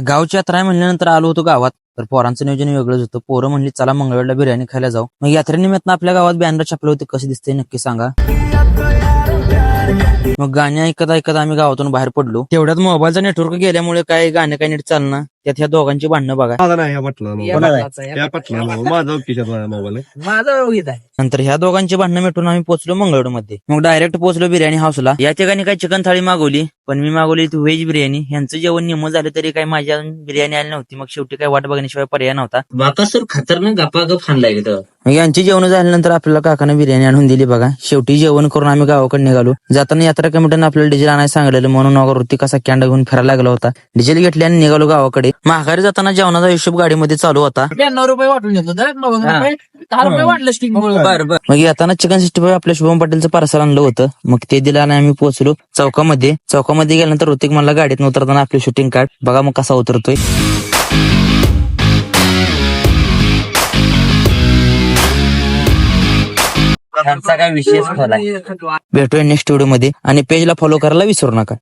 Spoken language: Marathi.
गावची यात्रा आहे म्हणल्यानंतर आलो होतो गावात. तर पोरांचं नियोजन वेगळंच होतं. पोरं म्हणली चला मंगळवेळला बिर्याणी खायला जाऊ. मग यात्रेनिमित्त आपल्या गावात बॅनर छापले होते. कसे दिसते नक्की सांगा. मग गाणी ऐकत ऐकत आम्ही गावातून बाहेर पडलो. तेवढ्यात मोबाईलचा नेटवर्क गेल्यामुळे काय गाणं काय नीट चालणार. त्यात ह्या दोघांची भांडणं बघा. माझा नाही ह्या पटला माझा ओळखीचा मोबाईल आहे. माझा ओळखीत आहे. नंतर ह्या दोघांची भांडणं मिटून आम्ही पोहोचलो मंगळवेढमध्ये. मग डायरेक्ट पोहोचलो बिर्याणी हाऊसला. या ठिकाणी काही चिकन थाळी मागवली, पण मी मागवली ती व्हेज बिर्याणी. यांचं जेवण निम्मं झालं तरी काही माझी अजून बिर्याणी आली नव्हती. मग शेवटी काही वाट बघण्याशिवाय पर्याय नव्हता. बाकासूर खतरनाक गपागप खाणलाय इथं. मग यांची जेवण झाल्यानंतर आपल्याला काकाने बिर्याणी आणून दिली बघा. शेवटी जेवण करून आम्ही गावाकडे निघालो. जाताना यात्रा कमिटीने आपल्याला डिझेल आणायला सांगितलेलं, म्हणून वृत्ती कसा कॅन्डा घेऊन फिरायला लागला होता. डिझेल घेतली आणि निघालो गावाकडे. माघारी जाताना जेवणाचा हिशोब गाडीमध्ये चालू होता. 92 रुपये वाटून घेतलं तर 90 रुपये 10 रुपये वाटलं स्टिंग. बरं मग येताना चिकन 65 आपल्या शुभम पाटीलचं पार्सल आणलं होतं. मग ते दिलं आणि आम्ही पोहोचलो चौकामध्ये. चौकामध्ये गेल्यानंतर ऋतिक मला गाडीत उतरताना आपली शूटिंग काढ बघा मग कसा उतरतोय. त्यांचा काय विशेष खोलाय. भेटूया नेक्स्ट व्हिडिओ मध्ये आणि पेजला फॉलो करायला विसरू नका.